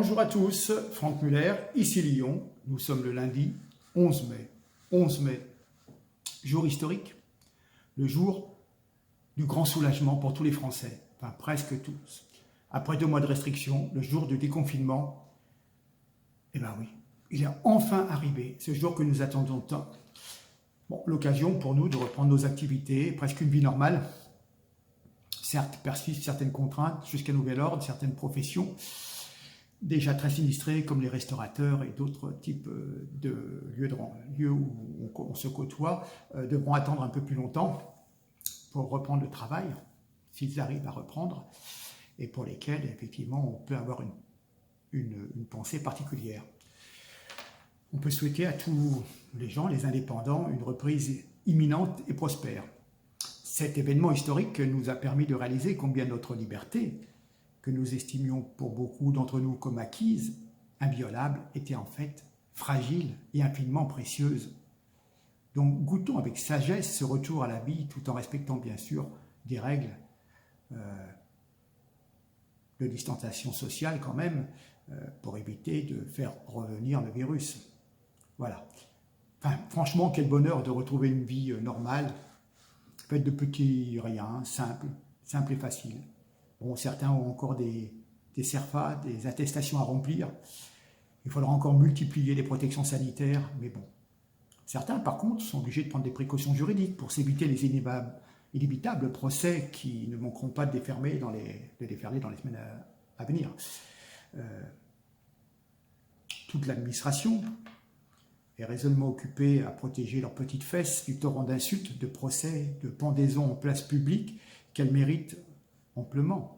Bonjour à tous, Franck Muller, ici Lyon. Nous sommes le lundi 11 mai. 11 mai, jour historique, le jour du grand soulagement pour tous les Français, enfin presque tous. Après 2 mois de restriction, le jour du déconfinement, eh bien oui, il est enfin arrivé, ce jour que nous attendons tant. Bon, l'occasion pour nous de reprendre nos activités, presque une vie normale. Certes, persistent certaines contraintes jusqu'à nouvel ordre, certaines professions, déjà très sinistrés comme les restaurateurs et d'autres types de lieux où on se côtoie, devront attendre un peu plus longtemps pour reprendre le travail, s'ils arrivent à reprendre, et pour lesquels, effectivement, on peut avoir une pensée particulière. On peut souhaiter à tous les gens, les indépendants, une reprise imminente et prospère. Cet événement historique nous a permis de réaliser combien notre liberté, que nous estimions pour beaucoup d'entre nous comme acquise, inviolable, était en fait fragile et infiniment précieuse. Donc goûtons avec sagesse ce retour à la vie tout en respectant bien sûr des règles de distanciation sociale quand même pour éviter de faire revenir le virus. Voilà. Enfin, franchement, quel bonheur de retrouver une vie normale, faite de petits riens, simple et facile. Bon, certains ont encore des CERFA, des attestations à remplir. Il faudra encore multiplier les protections sanitaires, mais bon. Certains, par contre, sont obligés de prendre des précautions juridiques pour s'éviter les inévitables procès qui ne manqueront pas de déferler dans les semaines à venir. Toute l'administration est résolument occupée à protéger leurs petites fesses du torrent d'insultes, de procès, de pendaisons en place publique qu'elles méritent amplement.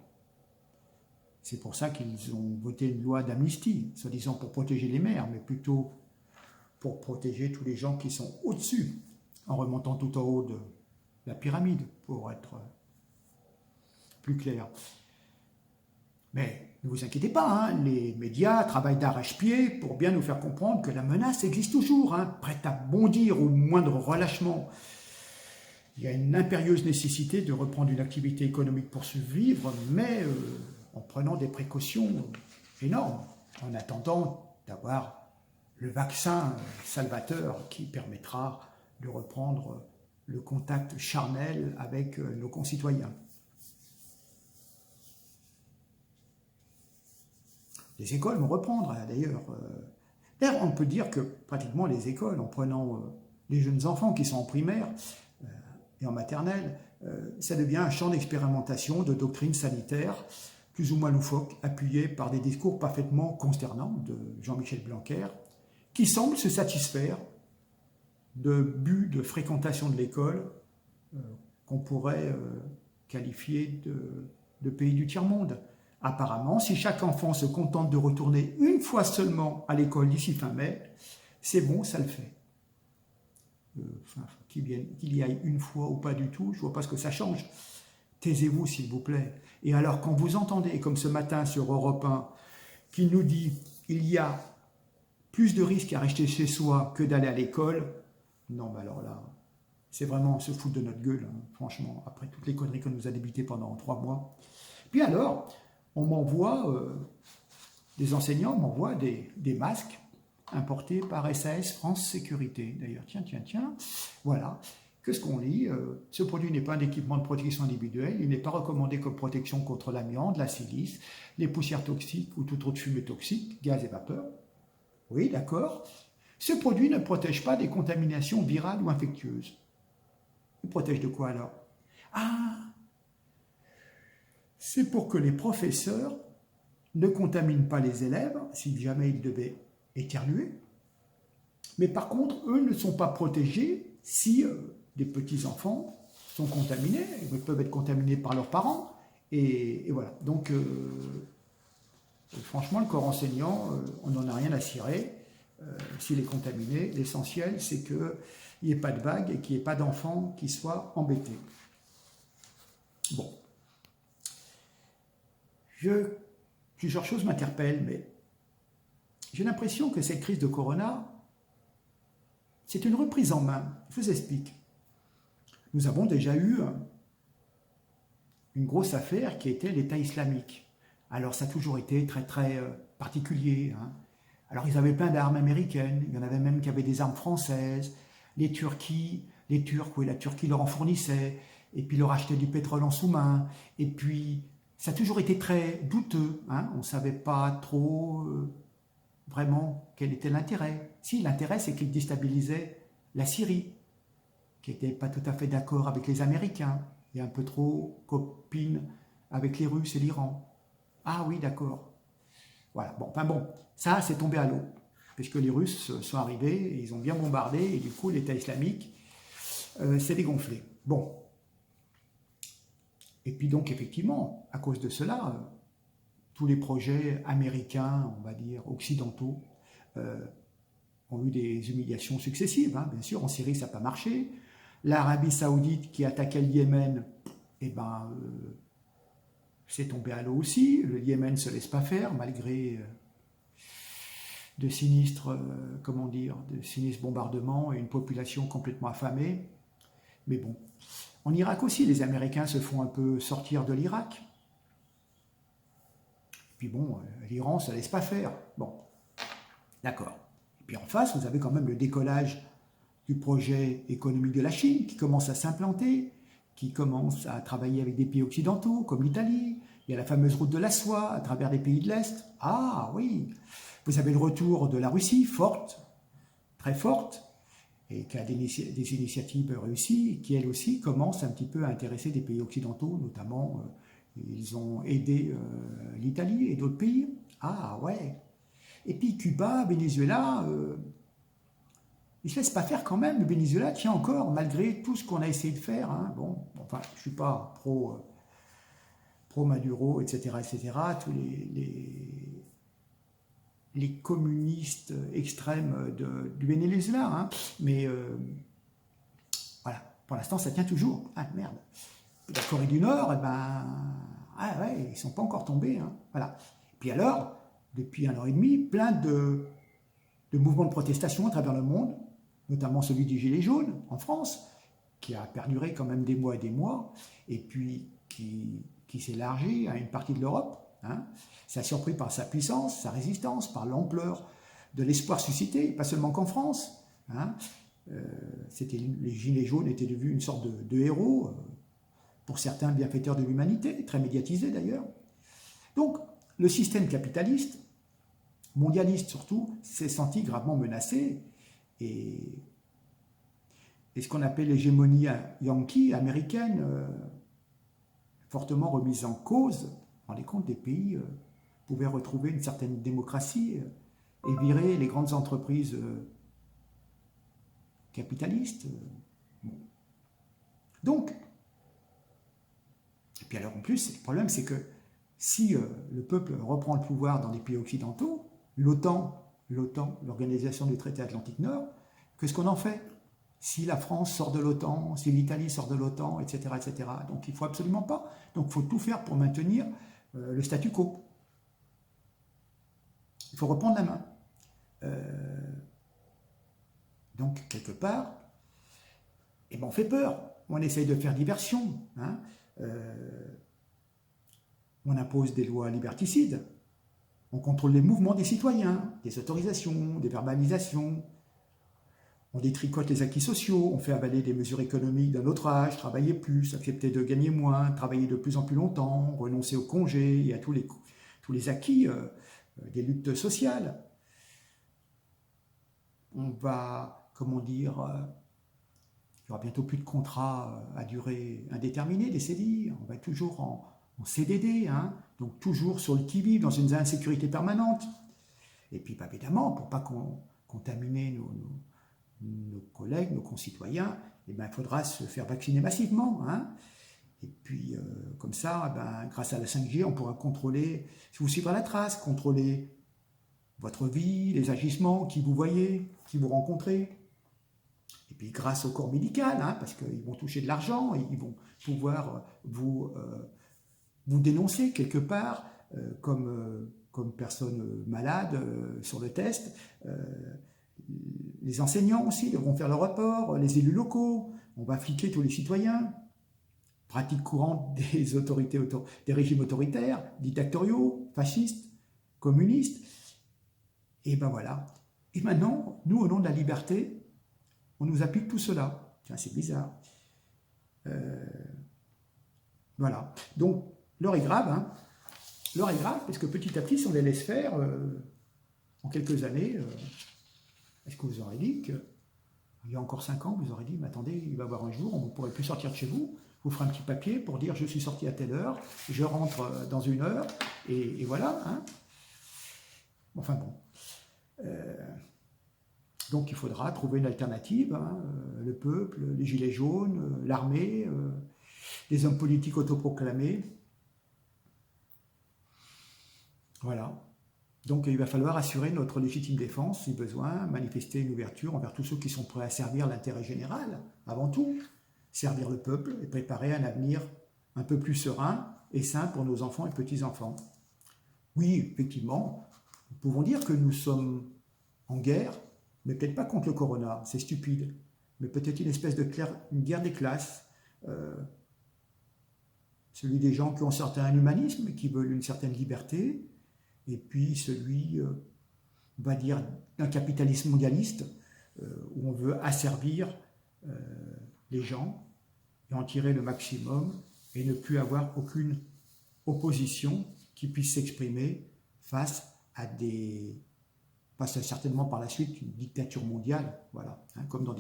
C'est pour ça qu'ils ont voté une loi d'amnistie, soi-disant pour protéger les maires, mais plutôt pour protéger tous les gens qui sont au-dessus, en remontant tout en haut de la pyramide, pour être plus clair. Mais ne vous inquiétez pas, hein, les médias travaillent d'arrache-pied pour bien nous faire comprendre que la menace existe toujours, hein, prête à bondir au moindre relâchement. Il y a une impérieuse nécessité de reprendre une activité économique pour survivre, mais en prenant des précautions énormes, en attendant d'avoir le vaccin salvateur qui permettra de reprendre le contact charnel avec nos concitoyens. Les écoles vont reprendre, d'ailleurs. D'ailleurs, on peut dire que pratiquement les écoles, en prenant les jeunes enfants qui sont en primaire et en maternelle, ça devient un champ d'expérimentation de doctrine sanitaire, plus ou moins loufoque, appuyé par des discours parfaitement consternants de Jean-Michel Blanquer, qui semble se satisfaire de buts de fréquentation de l'école qu'on pourrait qualifier de pays du tiers-monde. Apparemment, si chaque enfant se contente de retourner une fois seulement à l'école d'ici fin mai, c'est bon, ça le fait. Qu'il y aille une fois ou pas du tout, je ne vois pas ce que ça change. Taisez-vous, s'il vous plaît. Et alors, quand vous entendez, comme ce matin sur Europe 1, qui nous dit qu'il y a plus de risques à rester chez soi que d'aller à l'école, non, mais alors là, c'est vraiment se foutre de notre gueule, hein, franchement, après toutes les conneries qu'on nous a débitées pendant 3 mois. Puis alors, on m'envoie, des enseignants m'envoient des masques importés par SAS France Sécurité. D'ailleurs, tiens, voilà. Qu'est-ce qu'on lit? Ce produit n'est pas un équipement de protection individuelle, il n'est pas recommandé comme protection contre l'amiante, la silice, les poussières toxiques ou toute autre fumée toxique, gaz et vapeur. Oui, d'accord. Ce produit ne protège pas des contaminations virales ou infectieuses. Il protège de quoi alors? Ah, c'est pour que les professeurs ne contaminent pas les élèves, si jamais ils devaient éternuer. Mais par contre, eux ne sont pas protégés si des petits-enfants sont contaminés, ils peuvent être contaminés par leurs parents. Et voilà. Donc, franchement, le corps enseignant, on n'en a rien à cirer. S'il est contaminé, l'essentiel, c'est qu'il n'y ait pas de vague et qu'il n'y ait pas d'enfants qui soient embêtés. Bon. Plusieurs choses m'interpellent, mais j'ai l'impression que cette crise de Corona, c'est une reprise en main. Je vous explique. Nous avons déjà eu une grosse affaire qui était l'État islamique. Alors ça a toujours été très particulier. Hein. Alors ils avaient plein d'armes américaines, il y en avait même qui avaient des armes françaises. Les Turcs, oui, la Turquie leur en fournissait, et puis leur achetait du pétrole en sous-main. Et puis ça a toujours été très douteux. Hein. On ne savait pas trop vraiment quel était l'intérêt. Si, l'intérêt, c'est qu'ils déstabilisaient la Syrie, qui n'était pas tout à fait d'accord avec les Américains, et un peu trop copine avec les Russes et l'Iran. Ah oui, d'accord. Voilà, bon, enfin bon, ça c'est tombé à l'eau, puisque les Russes sont arrivés, et ils ont bien bombardé, et du coup l'État islamique s'est dégonflé. Bon. Et puis donc effectivement, à cause de cela, tous les projets américains, on va dire occidentaux, ont eu des humiliations successives. Hein. Bien sûr, en Syrie ça n'a pas marché. L'Arabie Saoudite qui attaquait le Yémen, eh ben, c'est tombé à l'eau aussi. Le Yémen ne se laisse pas faire, malgré de sinistres, de sinistres bombardements et une population complètement affamée. Mais bon, en Irak aussi, les Américains se font un peu sortir de l'Irak. Puis bon, l'Iran ne se laisse pas faire. Bon, d'accord. Et puis en face, vous avez quand même le décollage du projet économique de la Chine qui commence à s'implanter, qui commence à travailler avec des pays occidentaux comme l'Italie. Il y a la fameuse route de la soie à travers les pays de l'Est. Ah oui, vous avez le retour de la Russie, forte, très forte, et qui a des initiatives réussies, qui elle aussi commence un petit peu à intéresser des pays occidentaux, notamment ils ont aidé l'Italie et d'autres pays. Ah ouais. Et puis Cuba, Venezuela, ils ne se laissent pas faire quand même. Le Venezuela tient encore, malgré tout ce qu'on a essayé de faire. Hein. Bon, enfin, je ne suis pas pro Maduro, etc., etc., tous les communistes extrêmes du Venezuela. Hein. Mais voilà, pour l'instant, ça tient toujours. Ah merde. La Corée du Nord, eh ben, ah ouais, ils ne sont pas encore tombés. Hein. Voilà. Et puis alors, depuis 1 an et demi, plein de mouvements de protestation à travers le monde, notamment celui des Gilets jaunes en France, qui a perduré quand même des mois et des mois, et puis qui s'élargit à une partie de l'Europe. Hein. Ça a surpris par sa puissance, sa résistance, par l'ampleur de l'espoir suscité, pas seulement qu'en France. Hein. Les Gilets jaunes étaient devenus une sorte de héros, pour certains bienfaiteurs de l'humanité, très médiatisés d'ailleurs. Donc, le système capitaliste, mondialiste surtout, s'est senti gravement menacé, et ce qu'on appelle l'hégémonie yankee américaine, fortement remise en cause. Vous vous rendez compte, des pays pouvaient retrouver une certaine démocratie et virer les grandes entreprises capitalistes. Bon. Donc, et puis alors en plus, le problème c'est que si le peuple reprend le pouvoir dans les pays occidentaux, l'OTAN, l'Organisation du Traité Atlantique Nord, qu'est-ce qu'on en fait? Si la France sort de l'OTAN, si l'Italie sort de l'OTAN, etc., etc. Donc il ne faut absolument pas. Donc il faut tout faire pour maintenir le statu quo. Il faut reprendre la main. Donc quelque part, eh ben, on fait peur. On essaye de faire diversion. Hein. On impose des lois liberticides. On contrôle les mouvements des citoyens, des autorisations, des verbalisations. On détricote les acquis sociaux, on fait avaler des mesures économiques d'un autre âge, travailler plus, accepter de gagner moins, travailler de plus en plus longtemps, renoncer aux congés et à tous les acquis des luttes sociales. On va, il y aura bientôt plus de contrats à durée indéterminée, des CDI, on va être toujours en CDD, hein, donc toujours sur le qui-vive, dans une insécurité permanente. Et puis, évidemment, pour ne pas contaminer nos collègues, nos concitoyens, eh ben, il faudra se faire vacciner massivement. Hein. Et puis, comme ça, grâce à la 5G, on pourra contrôler, si vous suivez la trace, contrôler votre vie, les agissements, qui vous voyez, qui vous rencontrez. Et puis, grâce au corps médical, hein, parce qu'ils vont toucher de l'argent, et ils vont pouvoir vous dénoncer quelque part comme personne malade sur le test. Les enseignants aussi devront faire le rapport, les élus locaux, on va fliquer tous les citoyens. Pratique courante des régimes autoritaires, dictatoriaux, fascistes. communiste. Et ben voilà. Et maintenant, nous, au nom de la liberté, on nous applique tout cela. Tiens, c'est bizarre. Voilà. Donc, l'heure est grave, hein. L'heure est grave, parce que petit à petit, si on les laisse faire, en quelques années, est-ce que vous aurez dit que, il y a encore 5 ans, vous aurez dit, mais attendez, il va y avoir un jour, on ne pourrait plus sortir de chez vous, vous ferez un petit papier pour dire, je suis sorti à telle heure, je rentre dans 1 heure, et voilà, hein. Enfin bon. Donc il faudra trouver une alternative, hein, le peuple, les gilets jaunes, l'armée, les hommes politiques autoproclamés. Voilà. Donc il va falloir assurer notre légitime défense, si besoin, manifester une ouverture envers tous ceux qui sont prêts à servir l'intérêt général, avant tout, servir le peuple et préparer un avenir un peu plus serein et sain pour nos enfants et petits-enfants. Oui, effectivement, nous pouvons dire que nous sommes en guerre, mais peut-être pas contre le corona, c'est stupide, mais peut-être une espèce de une guerre des classes, celui des gens qui ont un certain humanisme, qui veulent une certaine liberté, et puis celui, on va dire, d'un capitalisme mondialiste, où on veut asservir les gens, et en tirer le maximum, et ne plus avoir aucune opposition qui puisse s'exprimer face à certainement par la suite une dictature mondiale, voilà, hein, comme dans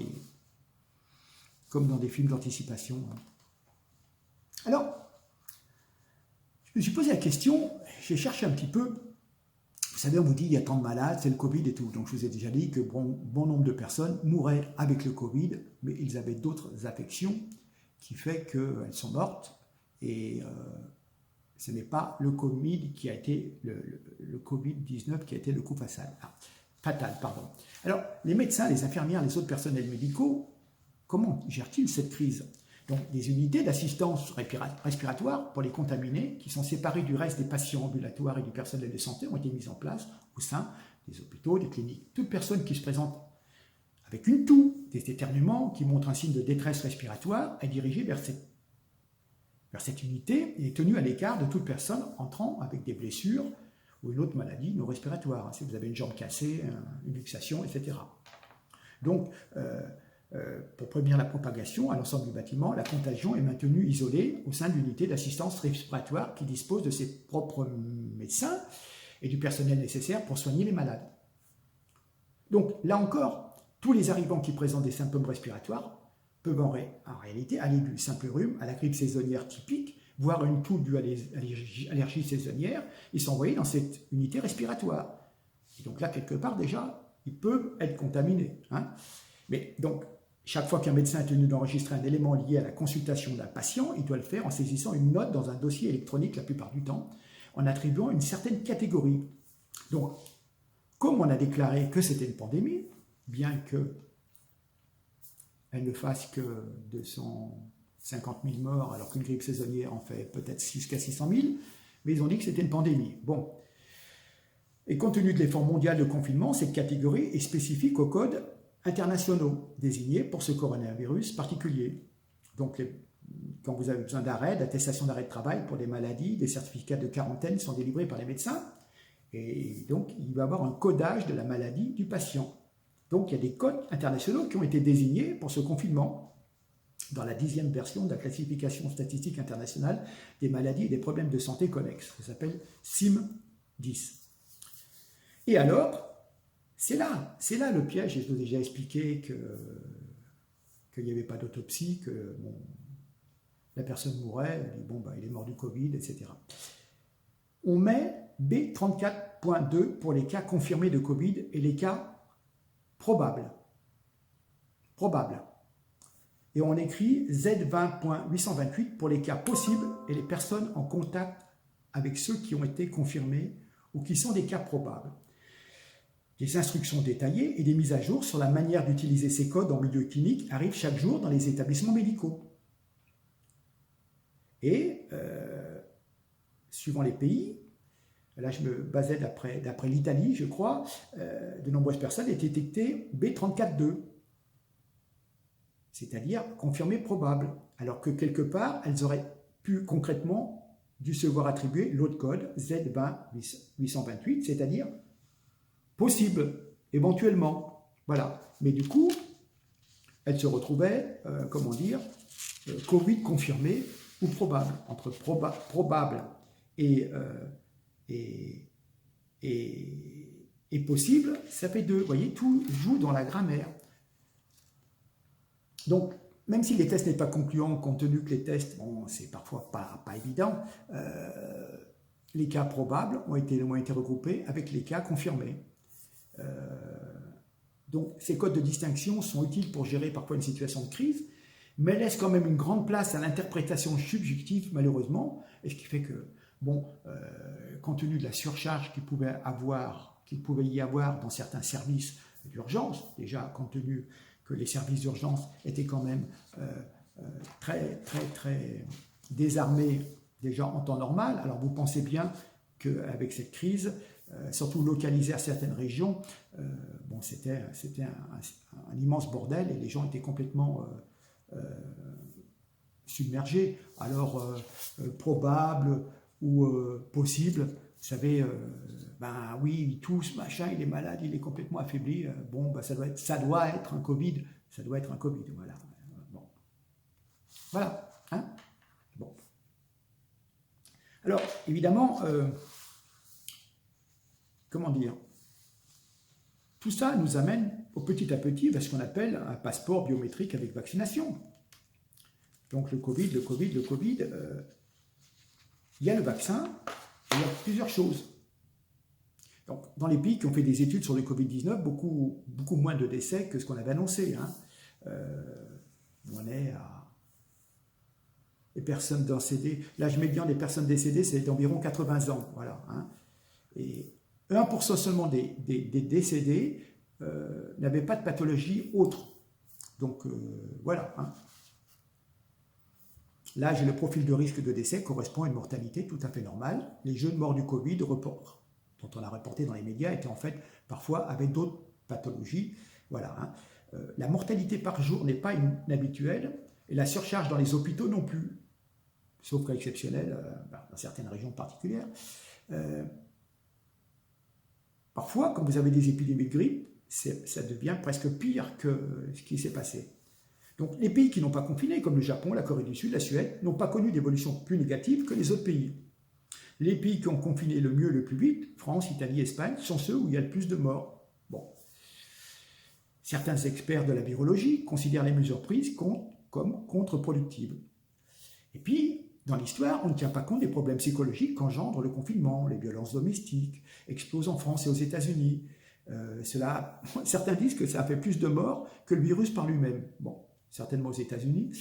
des films d'anticipation. Hein. Alors, je me suis posé la question, j'ai cherché un petit peu, vous savez, on vous dit il y a tant de malades, c'est le Covid et tout, donc je vous ai déjà dit que bon nombre de personnes mouraient avec le Covid, mais ils avaient d'autres affections qui fait qu'elles sont mortes, et ce n'est pas le Covid qui a été le Covid-19 qui a été le coup fatal. Pardon. Alors, les médecins, les infirmières, les autres personnels médicaux, comment gèrent-ils cette crise? Donc, des unités d'assistance respiratoire pour les contaminés, qui sont séparées du reste des patients ambulatoires et du personnel de santé, ont été mises en place au sein des hôpitaux, des cliniques. Toute personne qui se présente avec une toux, des éternuements, qui montrent un signe de détresse respiratoire, est dirigée vers cette unité et est tenue à l'écart de toute personne entrant avec des blessures ou une autre maladie non respiratoire, si vous avez une jambe cassée, une luxation, etc. Donc, pour prévenir la propagation à l'ensemble du bâtiment, la contagion est maintenue isolée au sein de l'unité d'assistance respiratoire qui dispose de ses propres médecins et du personnel nécessaire pour soigner les malades. Donc, là encore, tous les arrivants qui présentent des symptômes respiratoires peuvent en réalité aller du simple rhume à la grippe saisonnière typique, voire une toux due à l'allergie saisonnière, ils sont envoyés dans cette unité respiratoire. Et donc là, quelque part, déjà, ils peuvent être contaminés. Hein. Mais donc, chaque fois qu'un médecin est tenu d'enregistrer un élément lié à la consultation d'un patient, il doit le faire en saisissant une note dans un dossier électronique la plupart du temps, en attribuant une certaine catégorie. Donc, comme on a déclaré que c'était une pandémie, bien que elle ne fasse que 250 000 morts, alors qu'une grippe saisonnière en fait peut-être jusqu'à 600 000, mais ils ont dit que c'était une pandémie. Bon. Et compte tenu de l'effort mondial de confinement, cette catégorie est spécifique aux codes internationaux désignés pour ce coronavirus particulier. Donc, quand vous avez besoin d'arrêt, d'attestation d'arrêt de travail pour des maladies, des certificats de quarantaine sont délivrés par les médecins, et donc il va y avoir un codage de la maladie du patient. Donc, il y a des codes internationaux qui ont été désignés pour ce confinement dans la 10e version de la classification statistique internationale des maladies et des problèmes de santé connexes. Ça s'appelle CIM-10. Et alors, c'est là le piège. Je vous ai déjà expliqué qu'il n'y avait pas d'autopsie, que la personne mourait, il est mort du Covid, etc. On met B34.2 pour les cas confirmés de Covid et les cas probable. Et on écrit Z20.828 pour les cas possibles et les personnes en contact avec ceux qui ont été confirmés ou qui sont des cas probables. Des instructions détaillées et des mises à jour sur la manière d'utiliser ces codes en milieu clinique arrivent chaque jour dans les établissements médicaux. Et, suivant les pays, là je me basais d'après l'Italie, je crois, de nombreuses personnes étaient détectées B34.2, c'est-à-dire confirmées probables, alors que quelque part, elles auraient pu concrètement dû se voir attribuer l'autre code Z20828, c'est-à-dire possible, éventuellement. Voilà. Mais du coup, elle se retrouvait, comment dire, Covid confirmé ou probable. Entre probable et possible, ça fait 2. Vous voyez, tout joue dans la grammaire. Donc, même si les tests n'est pas concluant, compte tenu que les tests, bon, c'est parfois pas évident, les cas probables ont été regroupés avec les cas confirmés. Donc, ces codes de distinction sont utiles pour gérer parfois une situation de crise, mais laissent quand même une grande place à l'interprétation subjective, malheureusement, et ce qui fait que, bon, compte tenu de la surcharge qu'il pouvait y avoir dans certains services d'urgence, déjà compte tenu que les services d'urgence étaient quand même très désarmés déjà en temps normal. Alors vous pensez bien qu'avec cette crise, surtout localisée à certaines régions, bon, c'était un immense bordel et les gens étaient complètement submergés. Alors probable ou possible, vous savez, ben oui, il tousse, machin, il est malade, il est complètement affaibli. Bon, ben ça doit être un Covid. Ça doit être un Covid, voilà. Bon. Voilà. Hein, bon. Alors, évidemment, comment dire, tout ça nous amène au petit à petit vers ce qu'on appelle un passeport biométrique avec vaccination. Donc le Covid, il y a le vaccin, il y a plusieurs choses. Donc, dans les pays qui ont fait des études sur le Covid-19, beaucoup moins de décès que ce qu'on avait annoncé. Hein. On est à... Les personnes décédées, l'âge médian des personnes décédées, c'est d'environ 80 ans. Voilà, hein. Et 1% seulement des décédés n'avaient pas de pathologie autre. Donc, voilà. Hein. L'âge et le profil de risque de décès correspondent à une mortalité tout à fait normale. Les jeunes morts du Covid, dont on a reporté dans les médias, étaient en fait parfois avec d'autres pathologies. Voilà, hein. La mortalité par jour n'est pas inhabituelle et la surcharge dans les hôpitaux non plus, sauf cas exceptionnel dans certaines régions particulières. Parfois, quand vous avez des épidémies de grippe, ça devient presque pire que ce qui s'est passé. Donc les pays qui n'ont pas confiné, comme le Japon, la Corée du Sud, la Suède, n'ont pas connu d'évolution plus négative que les autres pays. Les pays qui ont confiné le mieux et le plus vite, France, Italie, Espagne, sont ceux où il y a le plus de morts. Bon. Certains experts de la virologie considèrent les mesures prises comme contre-productives. Et puis, dans l'histoire, on ne tient pas compte des problèmes psychologiques qu'engendre le confinement, les violences domestiques, explosent en France et aux États-Unis. Certains disent que ça a fait plus de morts que le virus par lui-même. Bon, certainement aux États-Unis.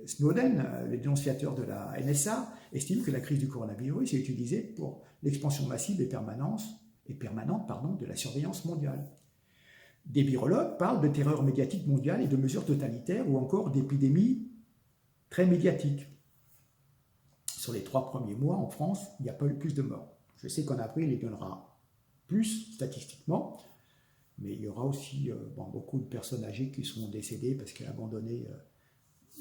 Snowden, le dénonciateur de la NSA, estime que la crise du coronavirus est utilisée pour l'expansion massive et permanente de la surveillance mondiale. Des virologues parlent de terreur médiatique mondiale et de mesures totalitaires ou encore d'épidémies très médiatiques. Sur les 3 premiers mois en France, il n'y a pas eu plus de morts. Je sais qu'en avril, il y en aura plus statistiquement, mais il y aura aussi beaucoup de personnes âgées qui seront décédées parce qu'elles abandonnées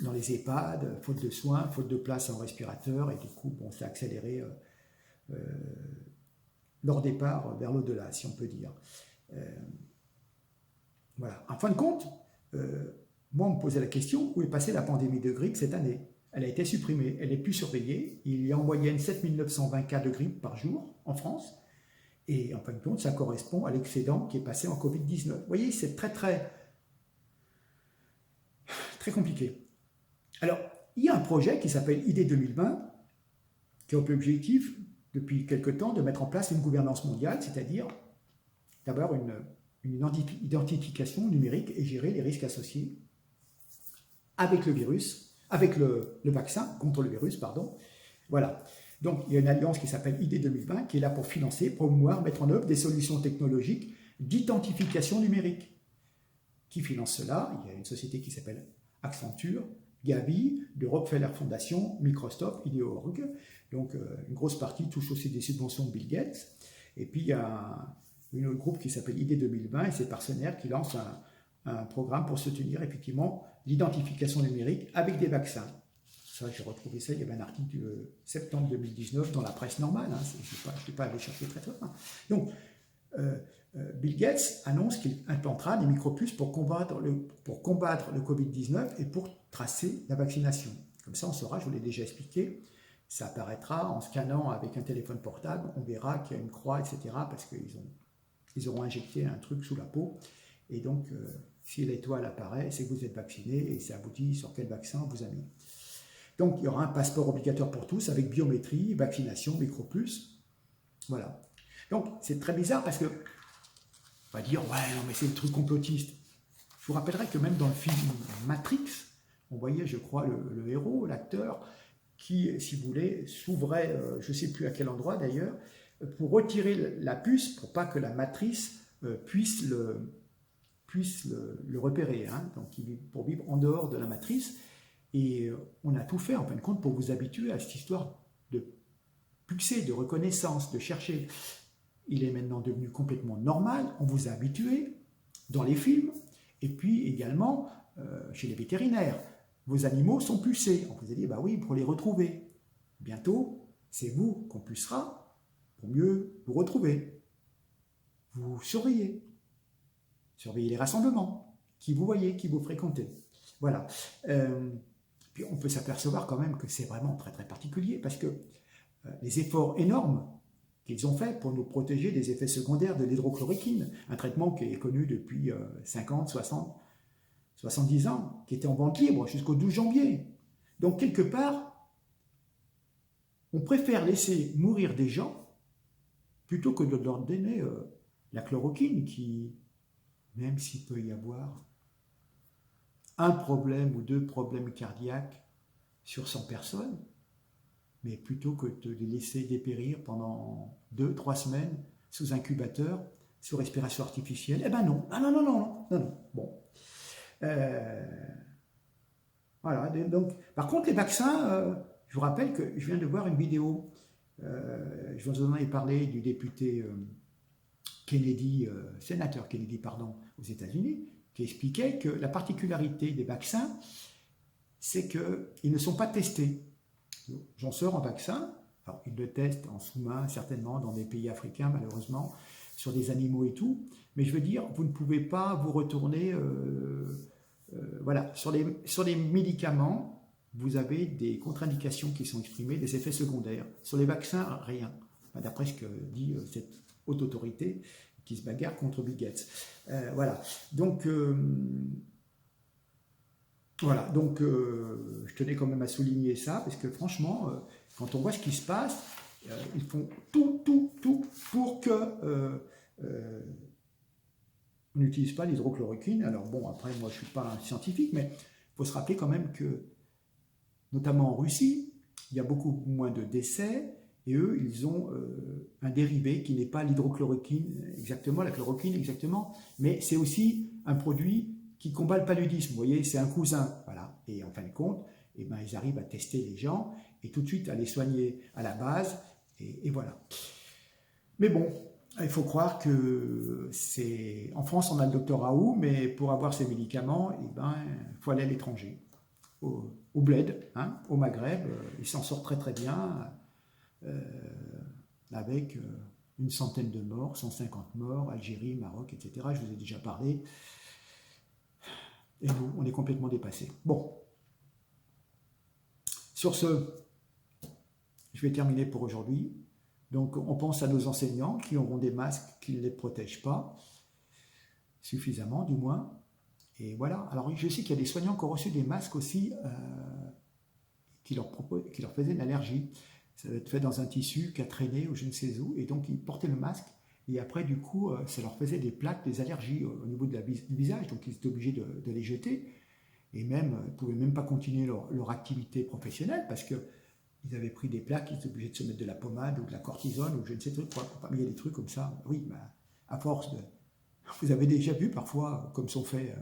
dans les EHPAD, faute de soins, faute de place en respirateur, et du coup, ça a accéléré leur départ vers l'au-delà, si on peut dire. Voilà. En fin de compte, moi, on me posait la question, où est passée la pandémie de grippe cette année? Elle a été supprimée, elle n'est plus surveillée. Il y a en moyenne 7920 cas de grippe par jour en France. Et en fin de compte, ça correspond à l'excédent qui est passé en Covid-19. Vous voyez, c'est très compliqué. Alors, il y a un projet qui s'appelle ID 2020, qui a pour objectif, depuis quelque temps, de mettre en place une gouvernance mondiale, c'est-à-dire d'avoir une identification numérique et gérer les risques associés avec le virus, avec le vaccin contre le virus, pardon. Voilà. Donc, il y a une alliance qui s'appelle ID 2020 qui est là pour financer, promouvoir, mettre en œuvre des solutions technologiques d'identification numérique. Qui finance cela? Il y a une société qui s'appelle Accenture, Gavi, de Rockefeller Foundation, Microsoft, IDEO.org. Donc, une grosse partie touche aussi des subventions de Bill Gates. Et puis, il y a un autre groupe qui s'appelle ID 2020 et ses partenaires qui lancent un programme pour soutenir effectivement l'identification numérique avec des vaccins. Ça, j'ai retrouvé ça, il y avait un article de septembre 2019 dans la presse normale, hein, je ne suis pas allé chercher très très loin. Donc, Bill Gates annonce qu'il implantera des micropuces pour combattre le Covid-19 et pour tracer la vaccination. Comme ça, on saura, je vous l'ai déjà expliqué, ça apparaîtra en scannant avec un téléphone portable, on verra qu'il y a une croix, etc. parce qu'ils auront injecté un truc sous la peau. Et donc, si l'étoile apparaît, c'est que vous êtes vacciné et ça vous dit sur quel vaccin on vous a mis. Donc, il y aura un passeport obligatoire pour tous avec biométrie, vaccination, micropuce. Voilà. Donc, c'est très bizarre parce que, on va dire, ouais, non, mais c'est le truc complotiste. Je vous rappellerai que même dans le film Matrix, on voyait, je crois, le héros, l'acteur, qui, si vous voulez, s'ouvrait, je ne sais plus à quel endroit d'ailleurs, pour retirer la puce pour pas que la matrice puisse le repérer, hein, donc pour vivre en dehors de la matrice. Et on a tout fait, en fin de compte, pour vous habituer à cette histoire de pulser, de reconnaissance, de chercher. Il est maintenant devenu complètement normal, on vous a habitué dans les films, et puis également chez les vétérinaires. Vos animaux sont pucés. On vous a dit, bah oui, pour les retrouver. Bientôt, c'est vous qu'on pucera pour mieux vous retrouver. Vous surveillez. Surveillez les rassemblements, qui vous voyez, qui vous fréquentez. Voilà. Puis on peut s'apercevoir quand même que c'est vraiment très très particulier parce que les efforts énormes qu'ils ont faits pour nous protéger des effets secondaires de l'hydrochloroquine, un traitement qui est connu depuis 50, 60, 70 ans, qui était en vente libre jusqu'au 12 janvier. Donc quelque part, on préfère laisser mourir des gens plutôt que de leur donner la chloroquine qui, même s'il peut y avoir un problème ou 2 problèmes cardiaques sur 100 personnes, mais plutôt que de les laisser dépérir pendant 2-3 semaines sous incubateur, sous respiration artificielle, eh ben non, non. Bon. Voilà, donc, par contre, les vaccins, je vous rappelle que je viens de voir une vidéo, je vous en ai parlé du député Kennedy, sénateur Kennedy, pardon, aux États-Unis, qui expliquait que la particularité des vaccins, c'est qu'ils ne sont pas testés. J'en sors un vaccin, alors ils le testent en sous-main, certainement, dans des pays africains, malheureusement, sur des animaux et tout, mais je veux dire, vous ne pouvez pas vous retourner, voilà, sur les médicaments, vous avez des contre-indications qui sont exprimées, des effets secondaires. Sur les vaccins, rien, d'après ce que dit cette haute autorité qui se bagarre contre Bill Gates. Voilà, donc... Voilà, donc je tenais quand même à souligner ça, parce que franchement, quand on voit ce qui se passe, ils font tout pour que on n'utilise pas l'hydrochloroquine. Alors bon, après, moi je ne suis pas un scientifique, mais il faut se rappeler quand même que, notamment en Russie, il y a beaucoup moins de décès, et eux, ils ont un dérivé qui n'est pas l'hydrochloroquine exactement, la chloroquine exactement, mais c'est aussi un produit qui combat le paludisme, vous voyez, c'est un cousin, voilà. Et en fin de compte, eh ben, ils arrivent à tester les gens et tout de suite à les soigner à la base, et voilà. Mais bon, il faut croire que c'est... En France, on a le docteur Raoult, mais pour avoir ces médicaments, eh ben, il faut aller à l'étranger, au Bled, hein, au Maghreb, il s'en sort très très bien, avec une centaine de morts, 150 morts, Algérie, Maroc, etc. Je vous ai déjà parlé. Et nous, on est complètement dépassés. Bon. Sur ce, je vais terminer pour aujourd'hui. Donc, on pense à nos enseignants qui auront des masques qui ne les protègent pas, suffisamment du moins. Et voilà. Alors, je sais qu'il y a des soignants qui ont reçu des masques aussi qui leur faisaient une allergie. Ça va être fait dans un tissu qui a traîné ou je ne sais où. Et donc, ils portaient le masque. Et après, du coup, ça leur faisait des plaques, des allergies au niveau du visage, donc ils étaient obligés de les jeter. Et même, ils ne pouvaient même pas continuer leur activité professionnelle parce qu'ils avaient pris des plaques, ils étaient obligés de se mettre de la pommade ou de la cortisone ou je ne sais quoi. Il y a des trucs comme ça. Oui, bah, à force de... Vous avez déjà vu parfois, comme sont faits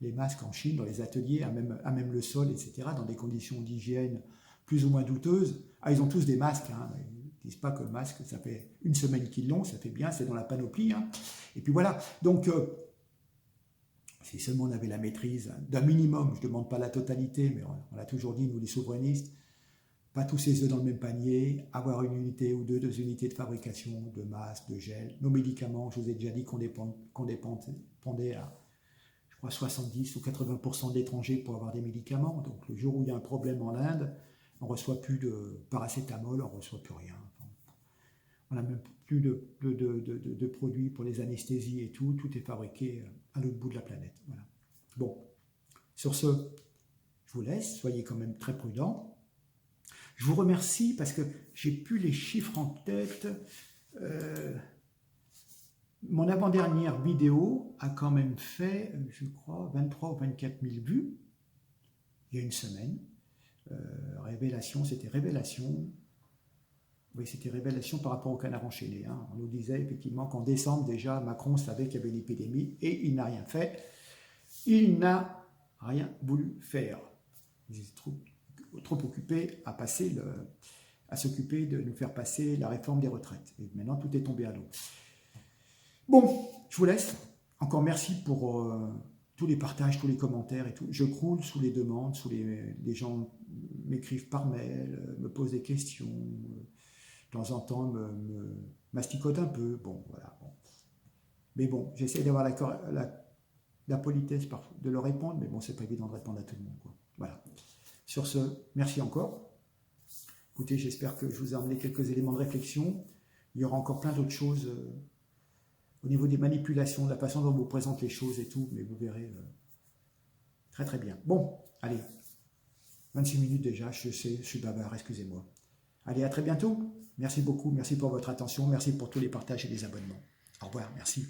les masques en Chine, dans les ateliers, à même le sol, etc., dans des conditions d'hygiène plus ou moins douteuses. Ah, ils ont tous des masques, hein. Ils ne disent pas que le masque, ça fait une semaine qu'ils l'ont, ça fait bien, c'est dans la panoplie. Hein. Et puis voilà, donc si seulement on avait la maîtrise d'un minimum, je ne demande pas la totalité, mais on l'a toujours dit, nous les souverainistes, pas tous ses œufs dans le même panier, avoir une unité ou deux unités de fabrication de masques, de gel. Nos médicaments, je vous ai déjà dit qu'on dépendait à, je crois, 70 ou 80% d'étrangers pour avoir des médicaments. Donc le jour où il y a un problème en Inde, on ne reçoit plus de paracétamol, on ne reçoit plus rien. On n'a même plus de produits pour les anesthésies et tout. Tout est fabriqué à l'autre bout de la planète. Voilà. Bon, sur ce, je vous laisse. Soyez quand même très prudents. Je vous remercie parce que j'ai plus les chiffres en tête. Mon avant-dernière vidéo a quand même fait, je crois, 23 ou 24 000 vues. Il y a une semaine. Révélation, c'était révélation. Oui, c'était révélation par rapport au canard enchaîné. Hein. On nous disait effectivement qu'en décembre, déjà, Macron savait qu'il y avait une épidémie et il n'a rien fait. Il n'a rien voulu faire. Il est trop occupé à s'occuper de nous faire passer la réforme des retraites. Et maintenant, tout est tombé à l'eau. Bon, je vous laisse. Encore merci pour tous les partages, tous les commentaires et tout. Je croule sous les demandes, les gens m'écrivent par mail, me posent des questions. De temps en temps, me masticote un peu. Bon, voilà. Bon. Mais bon, j'essaie d'avoir la politesse de leur répondre, mais bon, c'est pas évident de répondre à tout le monde, quoi. Voilà. Sur ce, merci encore. Écoutez, j'espère que je vous ai emmené quelques éléments de réflexion. Il y aura encore plein d'autres choses au niveau des manipulations, de la façon dont on vous présente les choses et tout, mais vous verrez très très bien. Bon, allez, 26 minutes déjà, je sais, je suis bavard, excusez-moi. Allez, à très bientôt. Merci beaucoup, merci pour votre attention, merci pour tous les partages et les abonnements. Au revoir, merci.